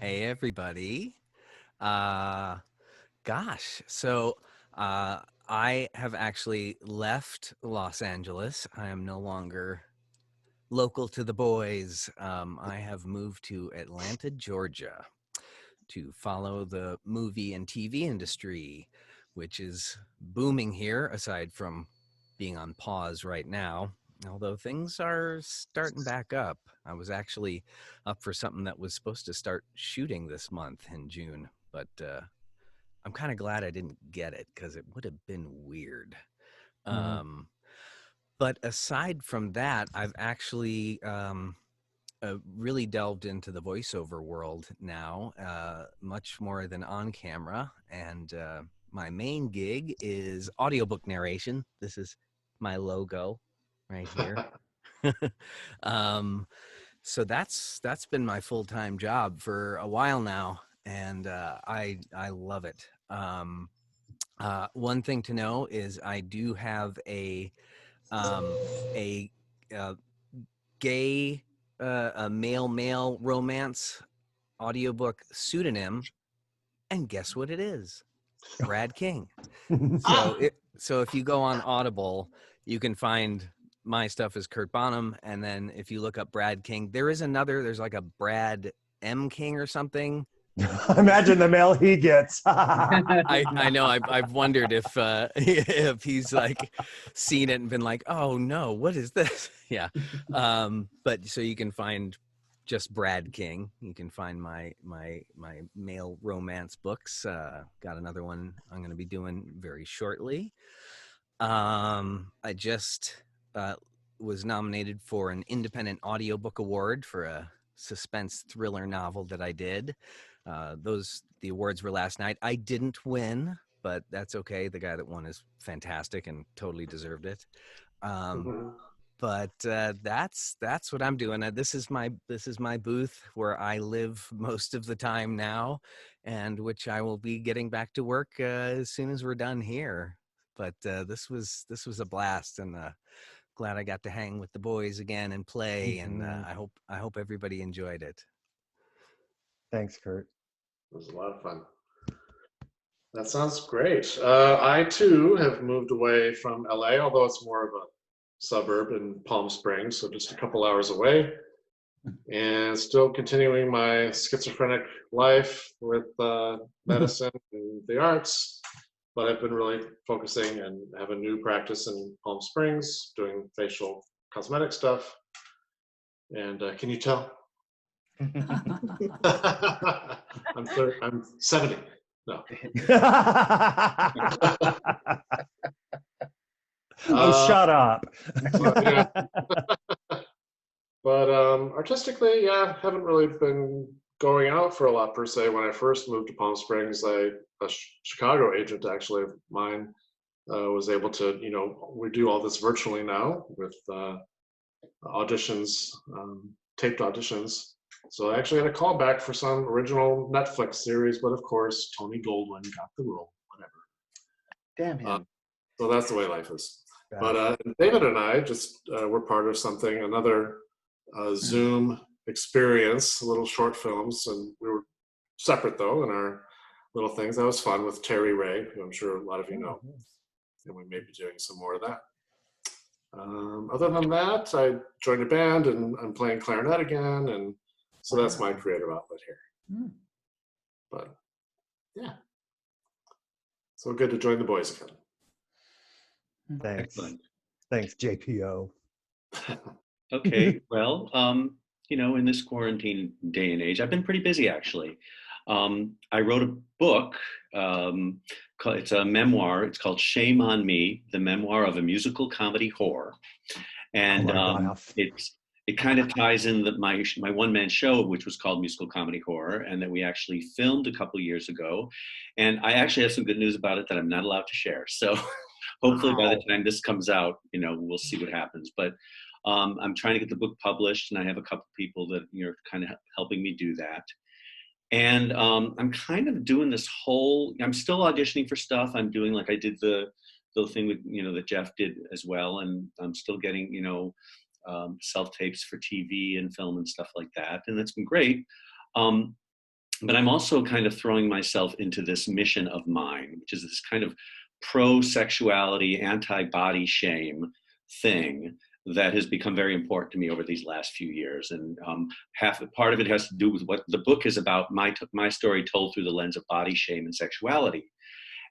Hey, everybody. Uh, gosh, so I have actually left Los Angeles. I am no longer local to the boys. I have moved to Atlanta, Georgia to follow the movie and TV industry, which is booming here, aside from being on pause right now. Although things are starting back up. I was actually up for something that was supposed to start shooting this month in June, but I'm kind of glad I didn't get it because it would have been weird. Um, but aside from that, I've actually really delved into the voiceover world now, much more than on camera. And my main gig is audiobook narration. This is my logo right here. um, so that's been my full-time job for a while now, and I love it. One thing to know is I do have um, a, uh gay a male romance audiobook pseudonym, and guess what it is? Brad King. So if you go on Audible, you can find my stuff is Curt Bonnem, and then if you look up Brad King, there's like a Brad M King or something. Imagine the mail he gets. I know I've wondered if if he's like seen it and been like, oh no, what is this? Yeah. But so you can find just Brad King. You can find my male romance books. Got another one I'm going to be doing very shortly. I just was nominated for an Independent Audiobook Award for a suspense thriller novel that I did. The awards were last night. I didn't win, but that's okay. The guy that won is fantastic and totally deserved it. But that's what I'm doing. This is my booth where I live most of the time now, and which I will be getting back to work as soon as we're done here. But this was a blast, and glad I got to hang with the boys again and play. And I hope everybody enjoyed it. Thanks, Curt. It was a lot of fun. That sounds great. I too have moved away from LA, although it's more of a suburb in Palm Springs, so just a couple hours away, and still continuing my schizophrenic life with medicine and the arts. But I've been really focusing and have a new practice in Palm Springs, doing facial cosmetic stuff. And can you tell? I'm 70. No. Shut up. Yeah. But artistically, yeah, haven't really been going out for a lot per se. When I first moved to Palm Springs, a Chicago agent actually of mine was able to, we do all this virtually now with auditions, taped auditions. So I actually had a call back for some original Netflix series, but of course, Tony Goldwyn got the role, whatever. Damn him. So that's the way life is. But David and I just were part of something, another Zoom experience, little short films, and we were separate though in our little things. That was fun with Terry Ray, who I'm sure a lot of you know, and we may be doing some more of that. Other than that, I joined a band and I'm playing clarinet again, and so that's my creative outlet here. But yeah, so good to join the boys again. Thanks. Excellent. Thanks, JPO. Okay, well, in this quarantine day and age, I've been pretty busy actually. I wrote a book. It's a memoir. It's called Shame on Me, the memoir of a musical comedy whore. And it kind of ties in my one-man show, which was called Musical Comedy Horror, and that we actually filmed a couple years ago. And I actually have some good news about it that I'm not allowed to share. So hopefully by the time this comes out, we'll see what happens. But I'm trying to get the book published, and I have a couple people that are kind of helping me do that. And I'm kind of doing this I'm still auditioning for stuff. I'm doing like I did the thing with, that Jeff did as well. And I'm still getting, self-tapes for TV and film and stuff like that. And that's been great. but I'm also kind of throwing myself into this mission of mine, which is this kind of pro-sexuality, anti-body shame thing that has become very important to me over these last few years. And part of it has to do with what the book is about, my story told through the lens of body shame and sexuality.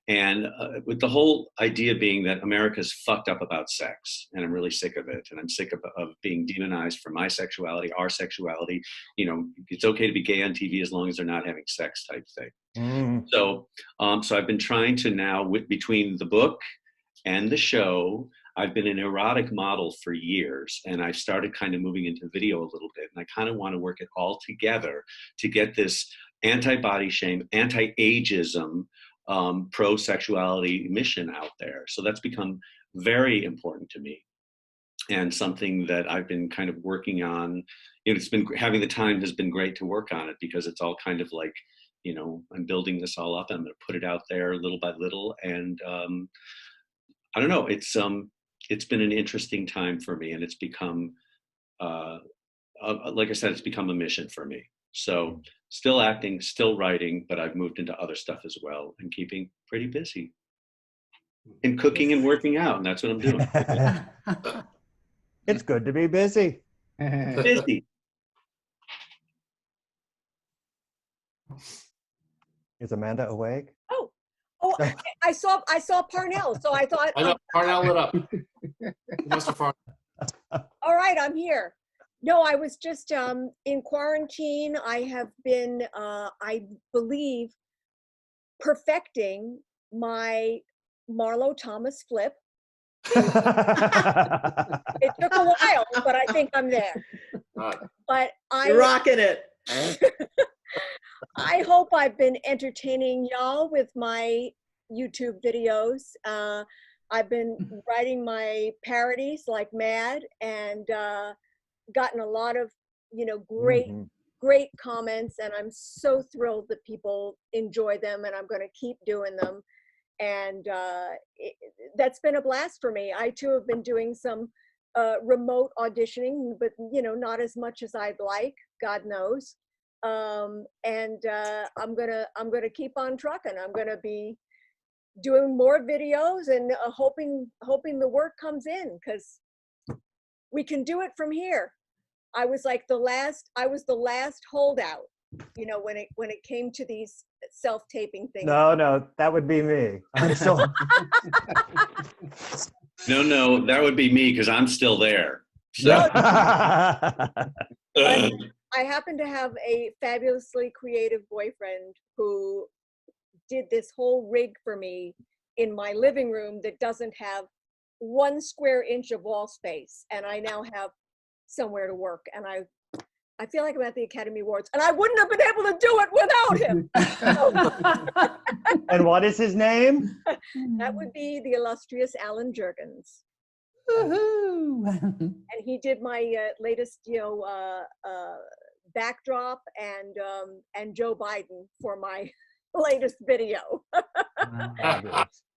And with the whole idea being that America's fucked up about sex, and I'm really sick of it. And I'm sick of being demonized for my sexuality, our sexuality. You know, it's okay to be gay on TV as long as they're not having sex type thing. So I've been trying to now, between the book and the show, I've been an erotic model for years, and I've started kind of moving into video a little bit. And I kind of want to work it all together to get this anti-body shame, anti-ageism, pro-sexuality mission out there. So that's become very important to me, and something that I've been kind of working on. You know, it's been, having the time has been great to work on it, because it's all kind of like, you know, I'm building this all up. I'm going to put it out there little by little, and I don't know. It's been an interesting time for me, and it's become, like I said, it's become a mission for me. So still acting, still writing, but I've moved into other stuff as well, and keeping pretty busy, and cooking and working out, and that's what I'm doing. It's good to be busy. Busy. Is Amanda awake? Oh, I saw Parnell, so I thought. I know, Parnell lit up. Mr. Parnell. All right, I'm here. No, I was just in quarantine. I have been, I believe, perfecting my Marlo Thomas flip. It took a while, but I think I'm there. But You're rocking it. I hope I've been entertaining y'all with my YouTube videos. I've been writing my parodies like mad, and gotten a lot of, you know, great comments, and I'm so thrilled that people enjoy them, and I'm going to keep doing them. And that's been a blast for me. I too have been doing some remote auditioning, but you know, not as much as I'd like, God knows. And I'm gonna keep on trucking. I'm gonna be doing more videos, and hoping the work comes in, because we can do it from here. I was the last holdout, you know, when it came to these self-taping things. No, that would be me. I'm still. No, that would be me, because I'm still there. So. I happen to have a fabulously creative boyfriend who did this whole rig for me in my living room that doesn't have 1 square inch of wall space, and I now have somewhere to work. And I feel like I'm at the Academy Awards, and I wouldn't have been able to do it without him. And what is his name? That would be the illustrious Alan Jurgens. Woohoo! And he did my latest, you know, backdrop, and Joe Biden for my latest video.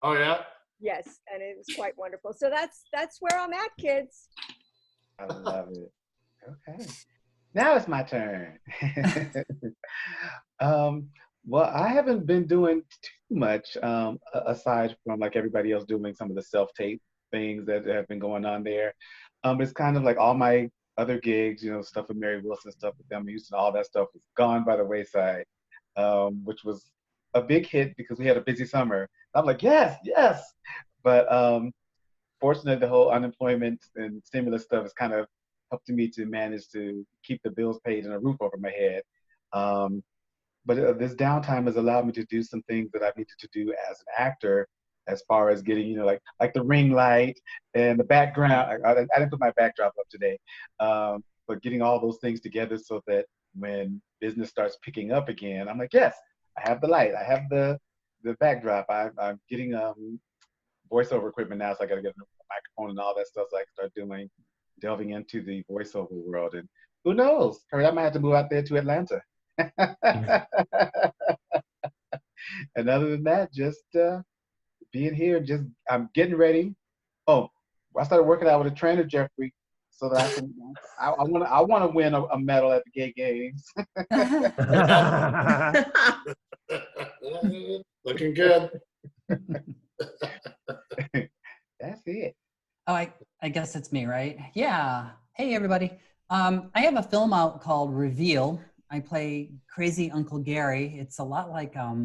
Oh yeah. Yes, and it was quite wonderful. So that's where I'm at, kids. I love it. Okay. Now it's my turn. Well, I haven't been doing too much aside from like everybody else doing some of the self-tape things that have been going on there. It's kind of like all my other gigs, you know, stuff with Mary Wilson, stuff with them Houston, all that stuff was gone by the wayside, which was a big hit because we had a busy summer. I'm like, yes. But fortunately, the whole unemployment and stimulus stuff has kind of helped me to manage to keep the bills paid and a roof over my head. But this downtime has allowed me to do some things that I needed to do as an actor, as far as getting, you know, like the ring light and the background. I didn't put my backdrop up today, but getting all those things together so that when business starts picking up again, I'm like, yes, I have the light, I have the backdrop. I'm getting voiceover equipment now, so I got to get a microphone and all that stuff, so I can start delving into the voiceover world. And who knows, I might have to move out there to Atlanta. And other than that, just being here, I'm getting ready. Oh, I started working out with a trainer, Jeffrey. so that I want to win a medal at the gay games. Looking good. That's it. Oh, I guess it's me, right? Yeah. Hey, everybody. I have a film out called Reveal. I play crazy Uncle Gary. It's a lot like a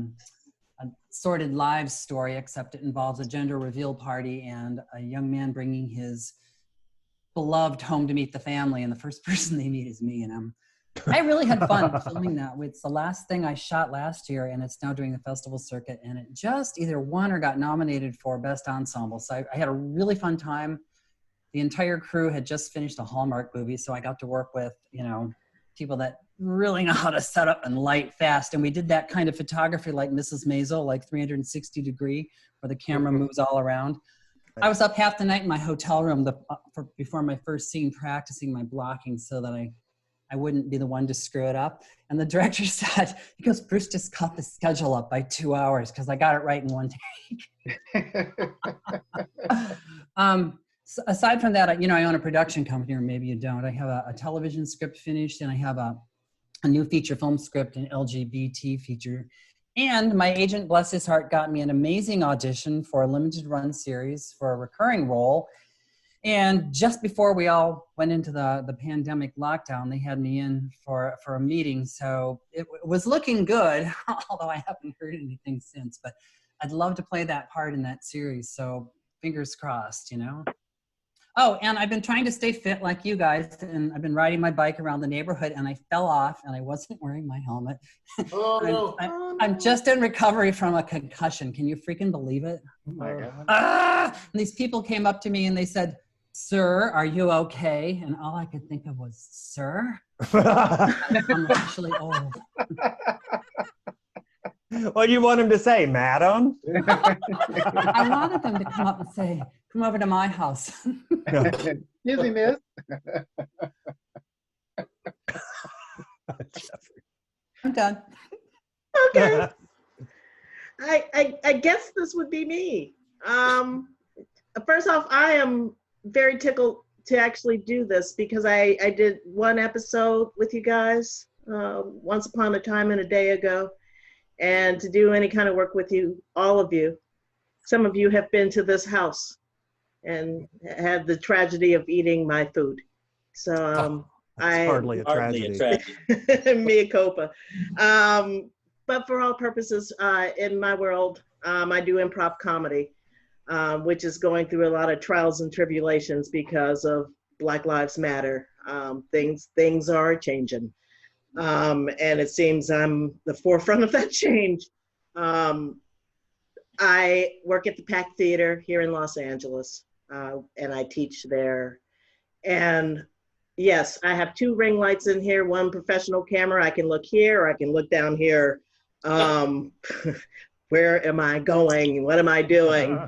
Sordid Lives story, except it involves a gender reveal party and a young man bringing his beloved home to meet the family. And the first person they meet is me. And I really had fun filming that. It's the last thing I shot last year, and it's now doing the festival circuit. And it just either won or got nominated for Best Ensemble. So I had a really fun time. The entire crew had just finished a Hallmark movie, so I got to work with, people that really know how to set up and light fast. And we did that kind of photography like Mrs. Maisel, like 360 degree, where the camera moves all around. I was up half the night in my hotel room before my first scene practicing my blocking so that I wouldn't be the one to screw it up. And the director said, he goes, Bruce just cut the schedule up by 2 hours because I got it right in one take. So aside from that, I own a production company, or maybe you don't. I have a television script finished, and I have a new feature film script, an LGBT feature. And my agent, bless his heart, got me an amazing audition for a limited run series for a recurring role. And just before we all went into the pandemic lockdown, they had me in for a meeting. So it was looking good, although I haven't heard anything since. But I'd love to play that part in that series. So fingers crossed, Oh, and I've been trying to stay fit like you guys, and I've been riding my bike around the neighborhood, and I fell off, and I wasn't wearing my helmet. Oh, no. I'm just in recovery from a concussion. Can you freaking believe it? Oh my God. And these people came up to me, and they said, "Sir, are you okay?" And all I could think of was, "Sir?" I'm actually old. What do you want him to say, madam? I wanted them to come up and say, "Come over to my house." Dizziness. I'm done. Okay. I guess this would be me. First off, I am very tickled to actually do this because I did one episode with you guys once upon a time and a day ago. And to do any kind of work with you, all of you, some of you have been to this house and had the tragedy of eating my food. So That's hardly a tragedy. mea culpa. But for all purposes, in my world, I do improv comedy, which is going through a lot of trials and tribulations because of Black Lives Matter. Things are changing. And it seems I'm the forefront of that change. I work at the Pack Theater here in Los Angeles, and I teach there. And yes, I have 2 ring lights in here, 1 professional camera. I can look here, or I can look down here. Where am I going? What am I doing?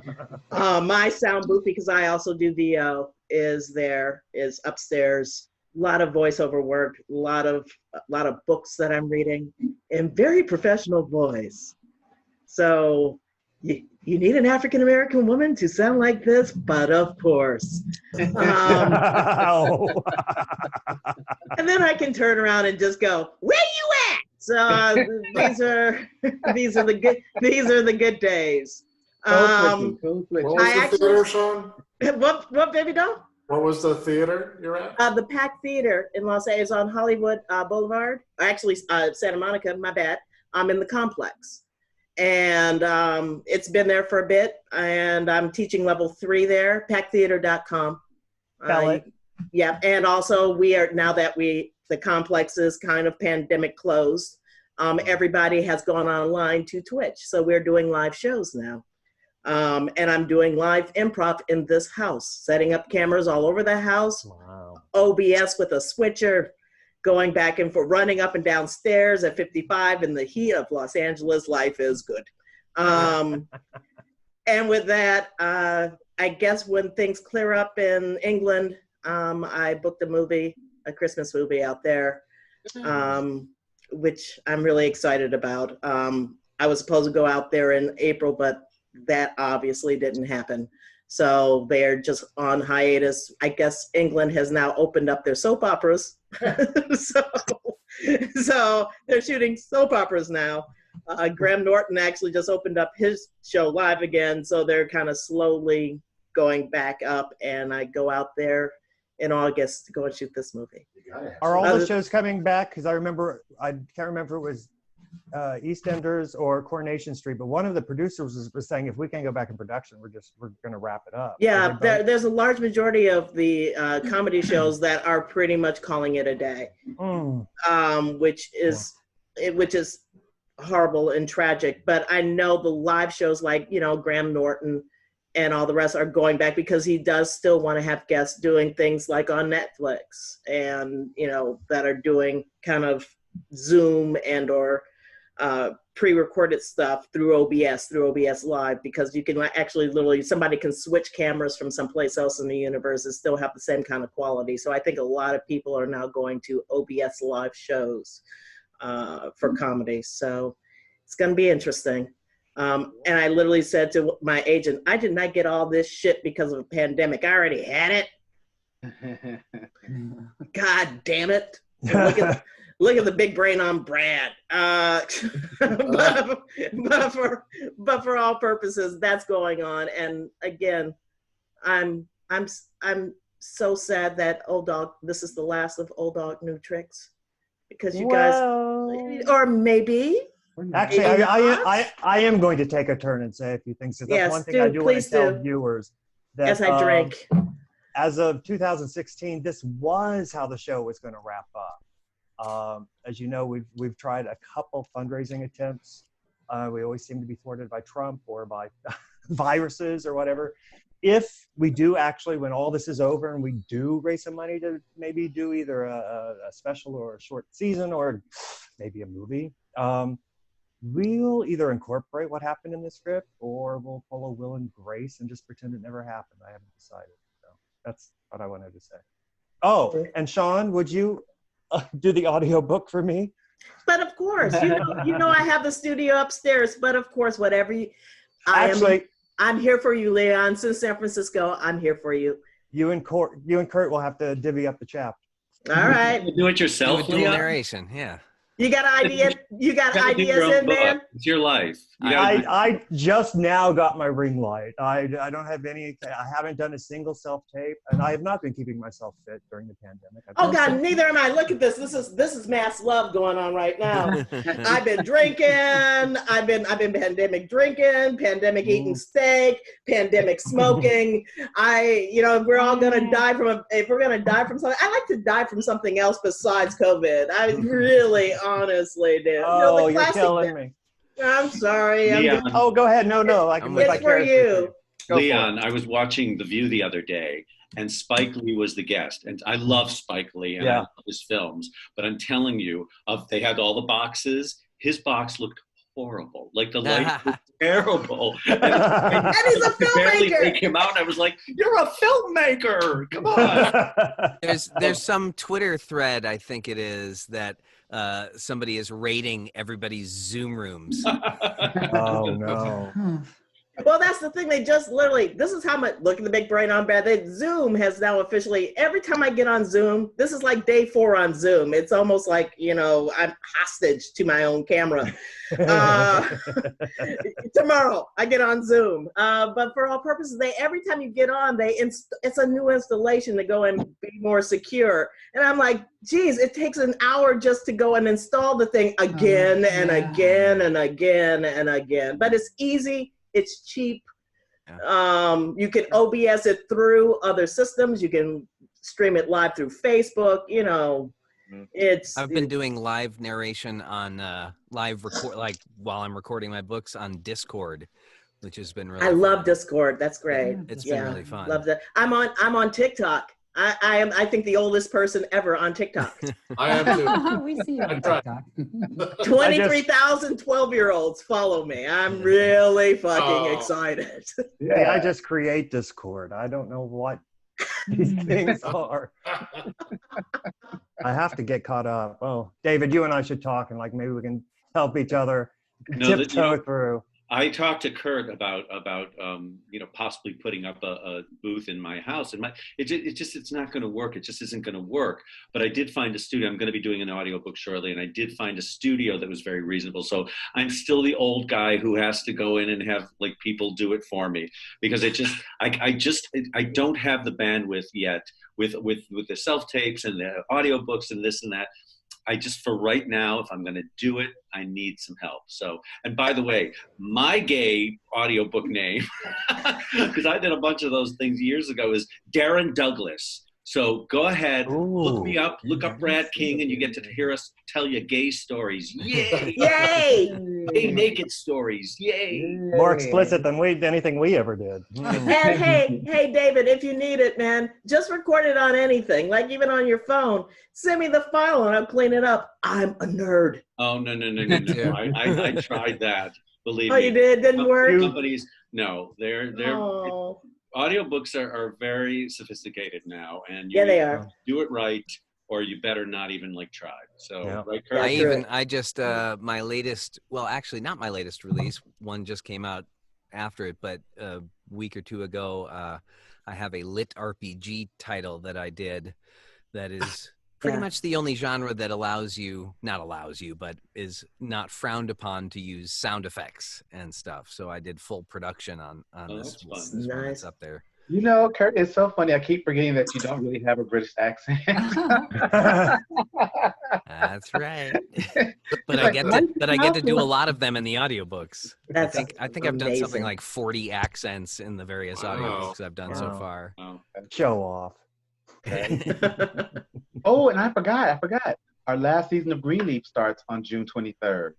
My sound booth, because I also do VO, is upstairs. A lot of voiceover work, a lot of books that I'm reading in very professional voice. So you need an African-American woman to sound like this, but of course. And then I can turn around and just go, "Where you at?" So these are the good days. What was the theater, Sean? What, baby doll? What was the theater you're at? The Pack Theater in Los Angeles on Hollywood Boulevard. Actually, Santa Monica, my bad. I'm in the complex. And it's been there for a bit. And I'm teaching level 3 there, packtheater.com. Yeah, and also now that the complex is kind of pandemic closed, everybody has gone online to Twitch. So we're doing live shows now. And I'm doing live improv in this house, setting up cameras all over the house. Wow. OBS with a switcher, going back and forth, running up and down stairs at 55 in the heat of Los Angeles. Life is good. And with that, I guess when things clear up in England, I booked a Christmas movie out there, which I'm really excited about. I was supposed to go out there in April, but that obviously didn't happen. So they're just on hiatus. I guess England has now opened up their soap operas. so they're shooting soap operas now. Graham Norton actually just opened up his show live again. So they're kind of slowly going back up, and I go out there in August to go and shoot this movie. Are all the shows coming back? Because I can't remember if it was EastEnders or Coronation Street, but one of the producers was saying if we can't go back in production, we're going to wrap it up. Yeah, there's a large majority of the comedy shows that are pretty much calling it a day, which is horrible and tragic. But I know the live shows like Graham Norton and all the rest are going back because he does still want to have guests doing things like on Netflix and that are doing kind of Zoom and or pre-recorded stuff through OBS Live, because you can actually literally, somebody can switch cameras from someplace else in the universe and still have the same kind of quality. So I think a lot of people are now going to OBS Live shows for comedy. So it's going to be interesting. And I literally said to my agent, I did not get all this shit because of a pandemic. I already had it. God damn it. Look at the big brain on Brad. But for all purposes, that's going on. And again, I'm so sad that this is the last of Old Dog New Tricks, because you guys, or maybe. Actually, I am going to take a turn and say a few things. That's one thing I do want to tell viewers. That, as I drink. As of 2016, this was how the show was going to wrap up. As you know, we've tried a couple fundraising attempts. We always seem to be thwarted by Trump or by viruses or whatever. If we do actually, when all this is over and we do raise some money to maybe do either a special or a short season or maybe a movie, we'll either incorporate what happened in the script or we'll follow Will and Grace and just pretend it never happened. I haven't decided. So that's what I wanted to say. Oh, and Sean, would you do the audio book for me? But of course, you know I have the studio upstairs, but of course, whatever you, I'm here for you, Leon. Since San Francisco, I'm here for you. You and Curt will have to divvy up the chapter. All right. Do it yourself, do Leon? narration, yeah. You got ideas? You got ideas in, man? It's your life. I just now got my ring light. I don't have any. I haven't done a single self-tape, and I have not been keeping myself fit during the pandemic. Oh God, neither am I. Look at this. This is mass love going on right now. I've been drinking. I've been pandemic drinking, pandemic eating steak, pandemic smoking. If we're all gonna die if we're gonna die from something, I like to die from something else besides COVID. I really. Honestly, dude. Oh, you're killing me. I'm sorry. Oh, go ahead. No. I can live it's for you. Leon, I was watching The View the other day, and Spike Lee was the guest. And I love Spike Lee and I love his films. But I'm telling you, they had all the boxes. His box looked horrible. Like the light was terrible. And he's a filmmaker. Barely take him out. And I was like, "You're a filmmaker. Come on." There's some Twitter thread, I think it is, that somebody is rating everybody's Zoom rooms. Oh no. Well, that's the thing. They just literally, this is how much, look at the big brain on Brad. Zoom has now officially, every time I get on Zoom, this is like day 4 on Zoom. It's almost like, I'm hostage to my own camera. Tomorrow I get on Zoom. But for all purposes, every time you get on, it's a new installation to go and be more secure. And I'm like, geez, it takes an hour just to go and install the thing again and again and again and again. But it's easy. It's cheap. You can OBS it through other systems. You can stream it live through Facebook. I've been doing live narration on live record, like while I'm recording my books on Discord, which has been really. I love Discord. That's great. It's been really fun. Love that. I'm on TikTok. I am, I think, the oldest person ever on TikTok. I am too. We see you on TikTok. 23,000 12-year-olds follow me. I'm really fucking excited. Yeah, I just create Discord. I don't know what these things are. I have to get caught up. Oh, David, you and I should talk, and maybe we can help each other tiptoe through. I talked to Curt about possibly putting up a booth in my house, and it's not going to work. It just isn't going to work. But I did find a studio. I'm going to be doing an audiobook shortly, and I did find a studio that was very reasonable. So I'm still the old guy who has to go in and have like people do it for me, because I don't have the bandwidth yet with the self tapes and the audiobooks and this and that. I just, for right now, if I'm going to do it, I need some help. So, and by the way, my gay audiobook name, because I did a bunch of those things years ago, is Darren Douglas. So go ahead, look me up, look up Brad King, and you get to hear us tell you gay stories. Yay! Yay! Gay naked stories. Yay! More explicit than anything we ever did. And hey, David, if you need it, man, just record it on anything, like even on your phone. Send me the file and I'll clean it up. I'm a nerd. Oh, no. I tried that. Believe me. Oh, you did? Didn't work? Companies, no, they're Oh. audiobooks are very sophisticated now, and Yeah, they are. do it right, or you better not even like try. So, Yeah. right, Kurt? I just my latest, well, actually not my latest release. One just came out after it, but a week or two ago, I have a lit RPG title that I did that is pretty much the only genre that not allows you, but is not frowned upon to use sound effects and stuff. So I did full production on this one that's up there. You know, Curt, it's so funny. I keep forgetting that you don't really have a British accent. That's right. But I get to do a lot of them in the audiobooks. I think I've done something like 40 accents in the various audiobooks I've done so far. Wow. Show off. Okay. Oh, and I forgot. Our last season of Greenleaf starts on June 23rd.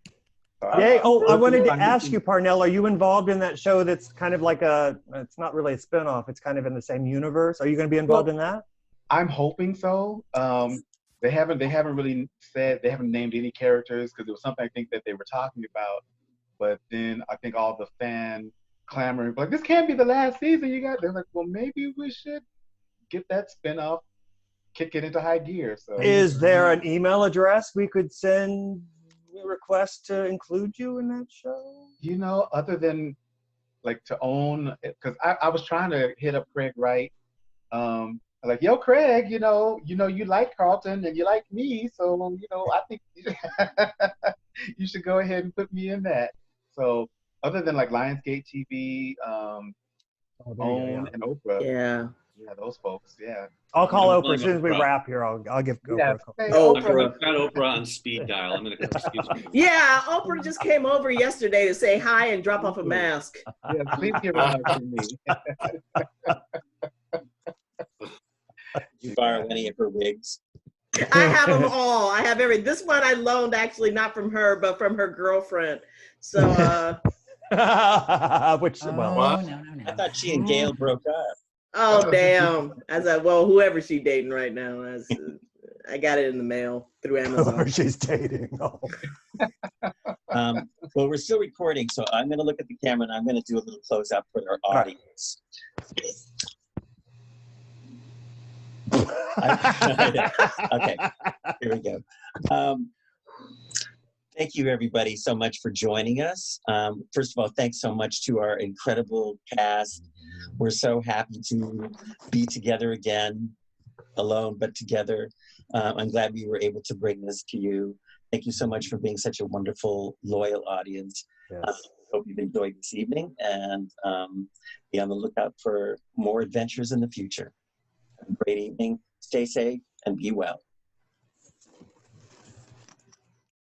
So Yay. Oh, I wanted to ask you, Parnell, are you involved in that show that's kind of like it's not really a spinoff, it's kind of in the same universe? Are you going to be involved in that? I'm hoping so. They haven't really said, they haven't named any characters, because it was something I think that they were talking about. But then I think all the fan clamoring, like, this can't be the last season. They're like, well, maybe we should get that spinoff, kick it into high gear. So, is there an email address we could send a request to include you in that show? You know, other than like to own, because I was trying to hit up Craig Wright. Like, yo, Craig, you know, you like Carlton and you like me, so I think you should go ahead and put me in that. So, other than like Lionsgate TV, OWN, and Oprah. Yeah, those folks. Yeah. I'll call Oprah as soon as we wrap here. I'll give Oprah a call. Hey, I've got Oprah on speed dial. I'm going to excuse me. Yeah, Oprah just came over yesterday to say hi and drop off a mask. Yeah, please give it up to me. You borrow any of her wigs? I have them all. I have this one I loaned, actually not from her, but from her girlfriend. So, which, well, No. I thought she and Gail broke up. Oh, damn. I said, well, whoever she's dating right now, I got it in the mail through Amazon. Whoever she's dating. Oh. Well, we're still recording, so I'm going to look at the camera and I'm going to do a little close up for our audience. Okay, here we go. Thank you, everybody, so much for joining us. First of all, thanks so much to our incredible cast. We're so happy to be together again, alone but together. I'm glad we were able to bring this to you. Thank you so much for being such a wonderful, loyal audience. Yes. Hope you've enjoyed this evening, and be on the lookout for more adventures in the future. Have a great evening. Stay safe and be well.